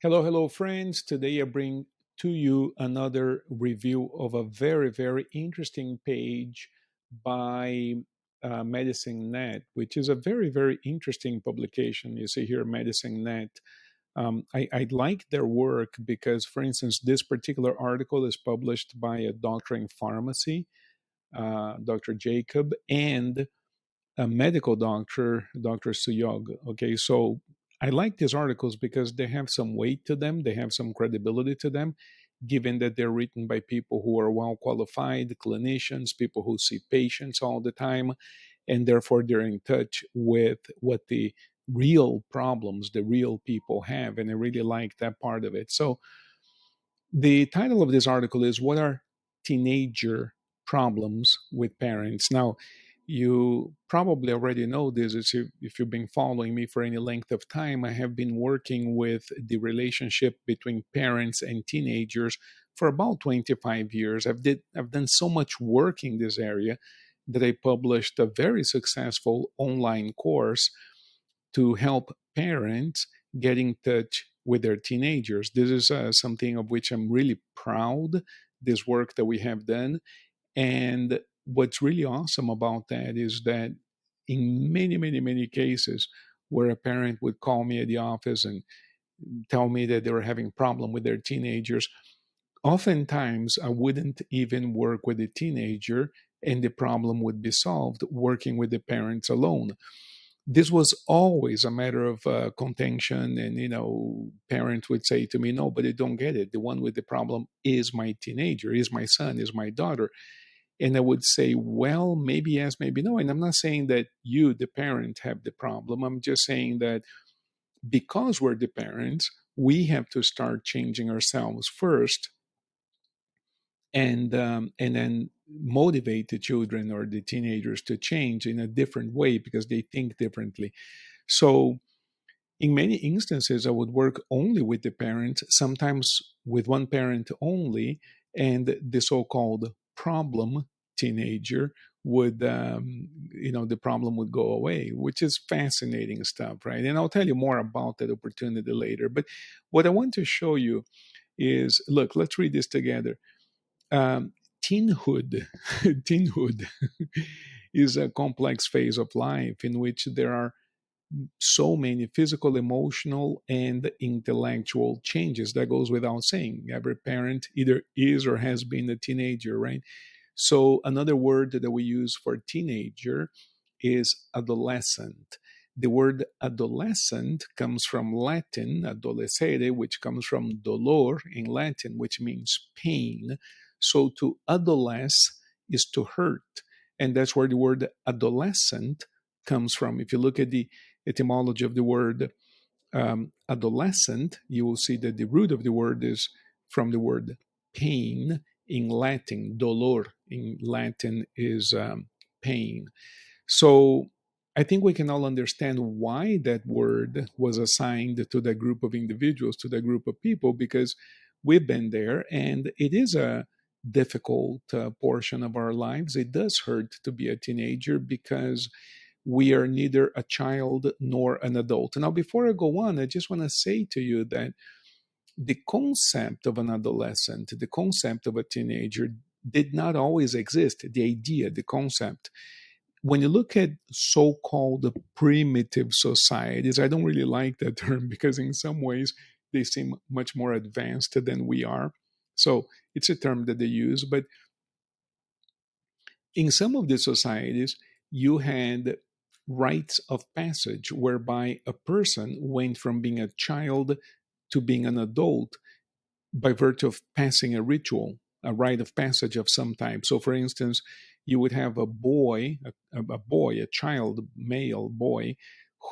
Hello, hello, friends. Today I bring to you another review of a very, very interesting page by Medicine Net, which is a very, very interesting publication. You see here, Medicine Net. I like their work because, for instance, this particular article is published by a doctor in pharmacy, Dr. Jacob, and a medical doctor, Dr. Suyog. Okay, so I like these articles because they have some weight to them, they have some credibility to them, given that they're written by people who are well qualified, clinicians, people who see patients all the time, and therefore they're in touch with what the real problems the real people have. And I really like that part of it. So the title of this article is What Are Teenager Problems with Parents? Now, you probably already know this if you've been following me for any length of time. I have been working with the relationship between parents and teenagers for about 25 years. I've done so much work in this area that I published a very successful online course to help parents get in touch with their teenagers. This is something of which I'm really proud, this work that we have done. And what's really awesome about that is that in many, many, many cases where a parent would call me at the office and tell me that they were having a problem with their teenagers, oftentimes I wouldn't even work with the teenager and the problem would be solved working with the parents alone. This was always a matter of contention, and parents would say to me, no, but they don't get it. The one with the problem is my teenager, is my son, is my daughter. And I would say, well, maybe yes, maybe no. And I'm not saying that you, the parent, have the problem. I'm just saying that because we're the parents, we have to start changing ourselves first, and then motivate the children or the teenagers to change in a different way because they think differently. So in many instances, I would work only with the parent, sometimes with one parent only, and the so-called problem teenager would, the problem would go away, which is fascinating stuff, right? And I'll tell you more about that opportunity later. But what I want to show you is, look, let's read this together. Teenhood, teenhood is a complex phase of life in which there are so many physical, emotional, and intellectual changes. That goes without saying. Every parent either is or has been a teenager, right? So, another word that we use for teenager is adolescent. The word adolescent comes from Latin, adolescere, which comes from dolor in Latin, which means pain. So, to adolesce is to hurt. And that's where the word adolescent comes from. If you look at the etymology of the word adolescent, you will see that the root of the word is from the word pain in Latin. Dolor in Latin is pain. So I think we can all understand why that word was assigned to that group of individuals, to that group of people, because we've been there and it is a difficult portion of our lives. It does hurt to be a teenager because we are neither a child nor an adult. Now, before I go on, I just want to say to you that the concept of an adolescent, the concept of a teenager, did not always exist. The idea, the concept. When you look at so called primitive societies, I don't really like that term because, in some ways, they seem much more advanced than we are. So it's a term that they use. But in some of these societies, you had rites of passage whereby a person went from being a child to being an adult by virtue of passing a ritual, a rite of passage of some type. So, for instance, you would have a boy, a child, male boy,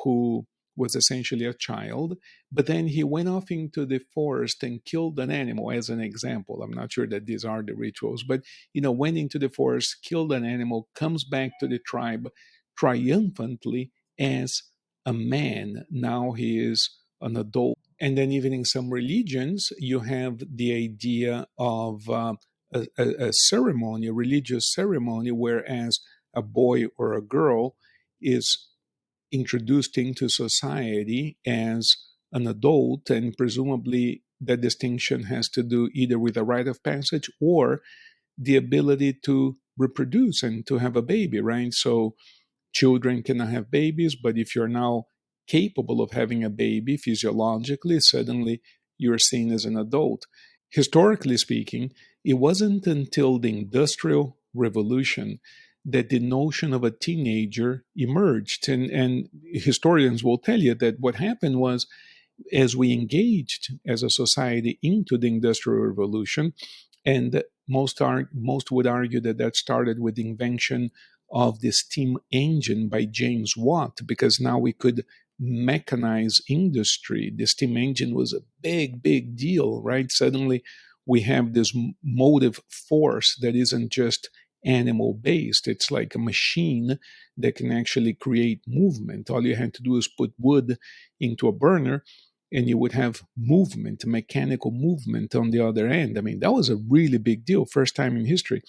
who was essentially a child, but then he went off into the forest and killed an animal, as an example. I'm not sure that these are the rituals, but went into the forest, killed an animal, comes back to the tribe triumphantly as a man. Now he is an adult. And then, even in some religions, you have the idea of a ceremony, a religious ceremony, whereas a boy or a girl is introduced into society as an adult, and presumably that distinction has to do either with a rite of passage or the ability to reproduce and to have a baby, right? So children cannot have babies, but if you're now capable of having a baby physiologically, suddenly you're seen as an adult. Historically speaking, it wasn't until the Industrial Revolution that the notion of a teenager emerged. And historians will tell you that what happened was, as we engaged as a society into the Industrial Revolution, and most would argue that that started with the invention of the steam engine by James Watt, because now we could mechanize industry. The steam engine was a big, big deal, right? Suddenly we have this motive force that isn't just animal based. It's like a machine that can actually create movement. All you had to do is put wood into a burner and you would have movement, mechanical movement on the other end. I mean, that was a really big deal, first time in history.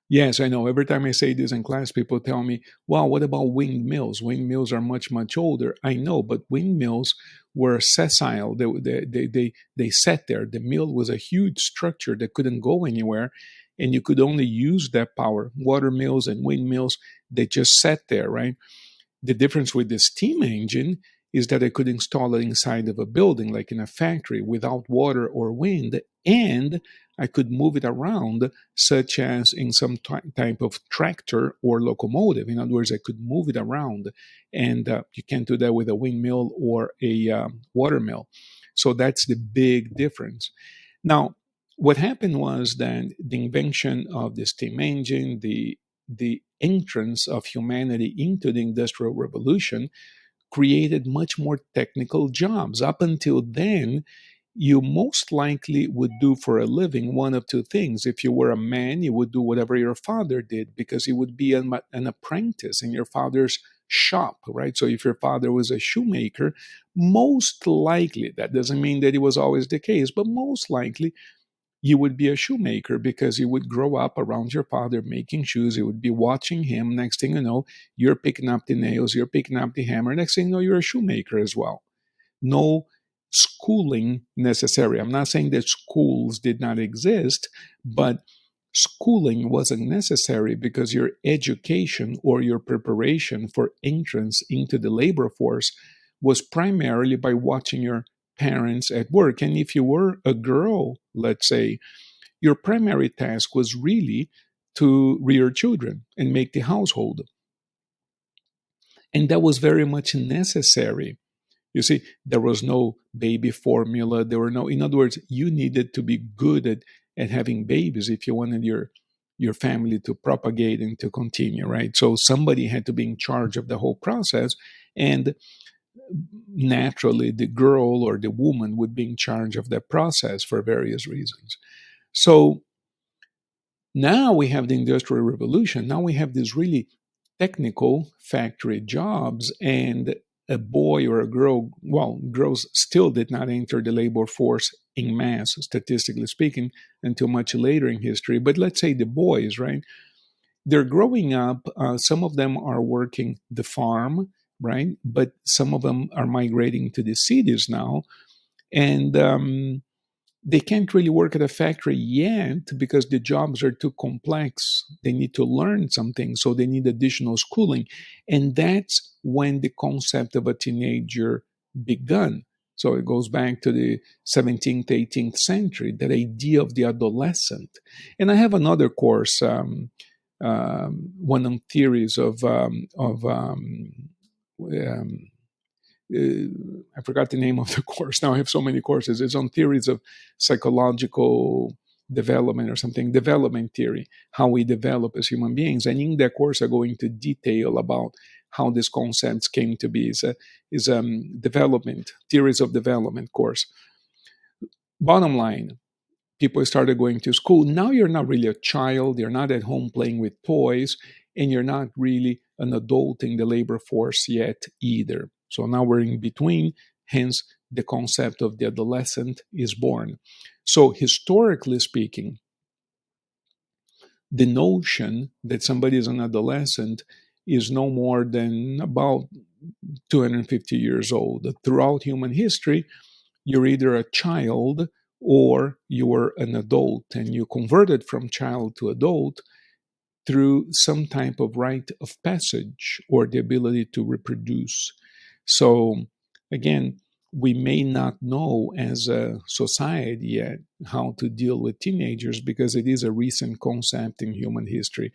Yes, I know. Every time I say this in class, people tell me, wow, what about windmills? Windmills are much, much older. I know, but windmills were sessile. They sat there. The mill was a huge structure that couldn't go anywhere, and you could only use that power. Water mills and windmills, they just sat there, right? The difference with the steam engine is that I could install it inside of a building, like in a factory, without water or wind, and I could move it around, such as in some type of tractor or locomotive. In other words, I could move it around, and you can't do that with a windmill or a water mill. So that's the big difference. Now, what happened was that the invention of the steam engine, the entrance of humanity into the Industrial Revolution created much more technical jobs. Up until then, you most likely would do for a living one of two things. If you were a man, you would do whatever your father did because you would be an apprentice in your father's shop, right? So if your father was a shoemaker, most likely, that doesn't mean that it was always the case, but most likely you would be a shoemaker because you would grow up around your father making shoes. You would be watching him. Next thing you know, you're picking up the nails, you're picking up the hammer. Next thing you know, you're a shoemaker as well. No schooling necessary. I'm not saying that schools did not exist, but schooling wasn't necessary because your education or your preparation for entrance into the labor force was primarily by watching your parents at work. And if you were a girl, let's say, your primary task was really to rear children and make the household. And that was very much necessary. You see, there was no baby formula. There were no, in other words, you needed to be good at having babies if you wanted your family to propagate and to continue, right? So somebody had to be in charge of the whole process. And naturally, the girl or the woman would be in charge of that process for various reasons. So now we have the Industrial Revolution. Now we have these really technical factory jobs, and a boy or a girl, well, girls still did not enter the labor force in mass, statistically speaking, until much later in history. But let's say the boys, right? They're growing up. Some of them are working the farm, right? But some of them are migrating to the cities now. And they can't really work at a factory yet because the jobs are too complex. They need to learn something, so they need additional schooling. And that's when the concept of a teenager begun. So it goes back to the 17th, 18th century, that idea of the adolescent. And I have another course, one on theories um, I forgot the name of the course. Now I have so many courses. It's on theories of psychological development or something, development theory, how we develop as human beings. And in that course, I go into detail about how these concepts came to be. Is development, theories of development course. Bottom line, people started going to school. Now you're not really a child. You're not at home playing with toys, and you're not really an adult in the labor force yet either. So now we're in between, hence the concept of the adolescent is born. So historically speaking, the notion that somebody is an adolescent is no more than about 250 years old. Throughout human history, you're either a child or you're an adult, and you converted from child to adult through some type of rite of passage or the ability to reproduce. So, again, we may not know as a society yet how to deal with teenagers because it is a recent concept in human history.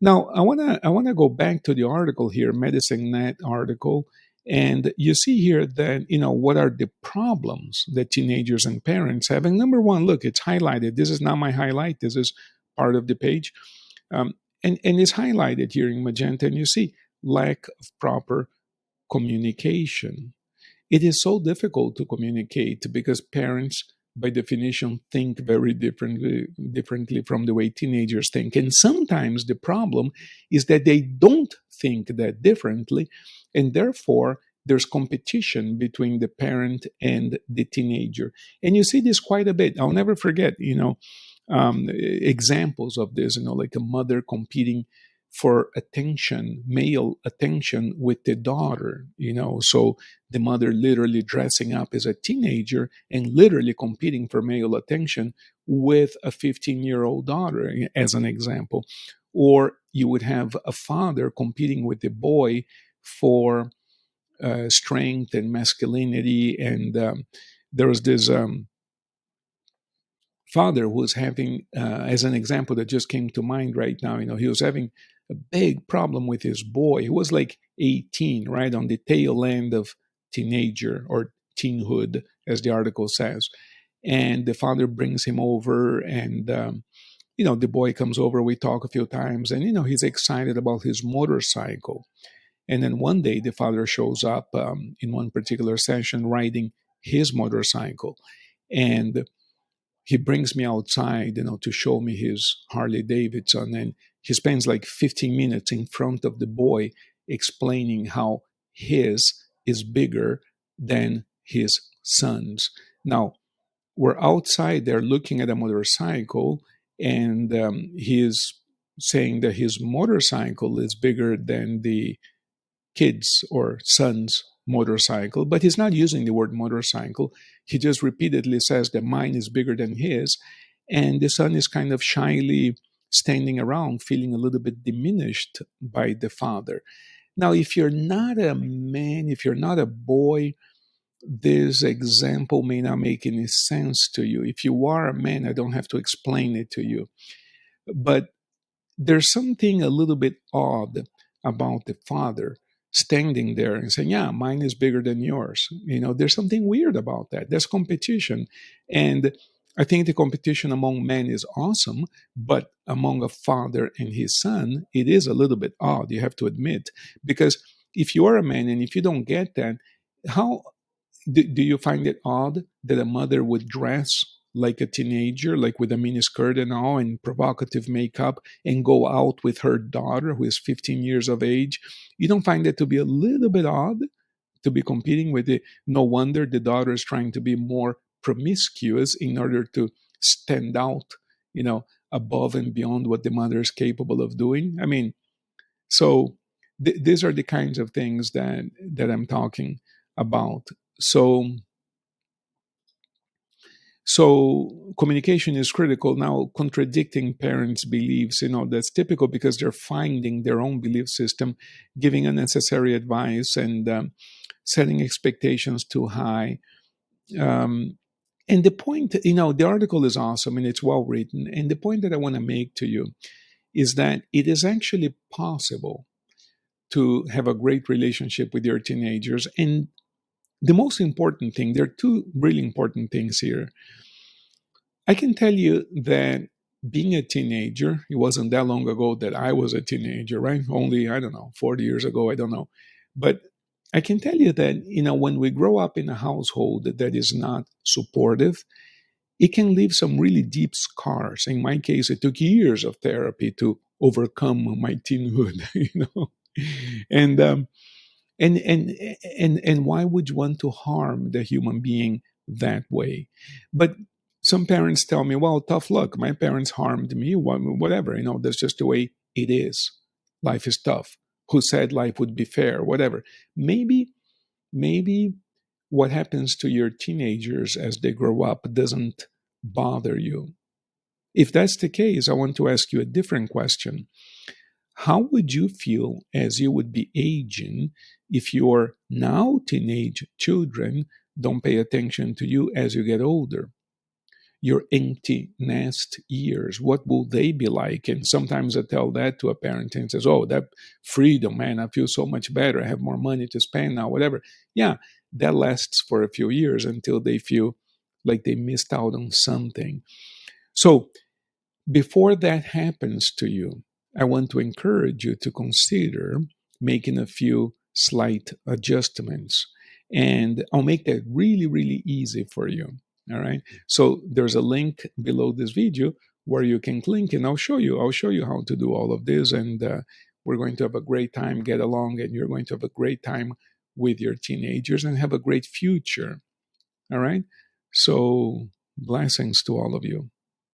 Now, I wanna go back to the article here, Medicine Net article, and you see here that what are the problems that teenagers and parents have. And number one, look, it's highlighted. This is not my highlight. This is part of the page, um, and it's highlighted here in magenta. And you see lack of proper communication. It is so difficult to communicate because parents, by definition, think very differently from the way teenagers think. And sometimes the problem is that they don't think that differently, and therefore there's competition between the parent and the teenager. And you see this quite a bit. I'll never forget, examples of this, like a mother competing for attention, male attention with the daughter, so the mother literally dressing up as a teenager and literally competing for male attention with a 15-year-old daughter, as an example. Or you would have a father competing with the boy for strength and masculinity. And there was this father who was having, as an example that just came to mind right now, he was having a big problem with his boy. He was like 18, right on the tail end of teenager or teenhood, as the article says. And the father brings him over, and the boy comes over. We talk a few times, and he's excited about his motorcycle. And then one day, the father shows up in one particular session riding his motorcycle, and he brings me outside, to show me his Harley Davidson, and he spends like 15 minutes in front of the boy explaining how his is bigger than his son's. Now, we're outside there looking at a motorcycle, and he's saying that his motorcycle is bigger than the kid's or son's motorcycle, but he's not using the word motorcycle. He just repeatedly says that mine is bigger than his. And the son is kind of shyly standing around, feeling a little bit diminished by the father. Now, if you're not a man, if you're not a boy, this example may not make any sense to you. If you are a man, I don't have to explain it to you. But there's something a little bit odd about the father standing there and saying, yeah, mine is bigger than yours. There's something weird about that. There's competition. And I think the competition among men is awesome, but among a father and his son, it is a little bit odd, you have to admit. Because if you are a man and if you don't get that, how do you find it odd that a mother would dress like a teenager, like with a mini skirt and all, and provocative makeup, and go out with her daughter, who is 15 years of age? You don't find that to be a little bit odd to be competing with it? No wonder the daughter is trying to be more promiscuous in order to stand out, above and beyond what the mother is capable of doing. I mean, so these are the kinds of things that I'm talking about. So communication is critical. Now, contradicting parents' beliefs, that's typical because they're finding their own belief system, giving unnecessary advice, and setting expectations too high. Um, and the point, the article is awesome and it's well written. And the point that I want to make to you is that it is actually possible to have a great relationship with your teenagers. And the most important thing, there are two really important things here. I can tell you that being a teenager, it wasn't that long ago that I was a teenager, right? Only, I don't know, 40 years ago, I don't know. But I can tell you that, when we grow up in a household that is not supportive, it can leave some really deep scars. In my case, it took years of therapy to overcome my teenhood, And and why would you want to harm the human being that way? But some parents tell me, well, tough luck. My parents harmed me, whatever. That's just the way it is. Life is tough. who said life would be fair, whatever. Maybe what happens to your teenagers as they grow up doesn't bother you. If that's the case, I want to ask you a different question. How would you feel as you would be aging if your now teenage children don't pay attention to you as you get older? Your empty nest years, what will they be like? And sometimes I tell that to a parent and says, oh, that freedom, man, I feel so much better. I have more money to spend now, whatever. Yeah, that lasts for a few years until they feel like they missed out on something. So before that happens to you, I want to encourage you to consider making a few slight adjustments. And I'll make that really, really easy for you. All right. So there's a link below this video where you can click and I'll show you. I'll show you how to do all of this. And we're going to have a great time, get along, and you're going to have a great time with your teenagers and have a great future. All right. So blessings to all of you.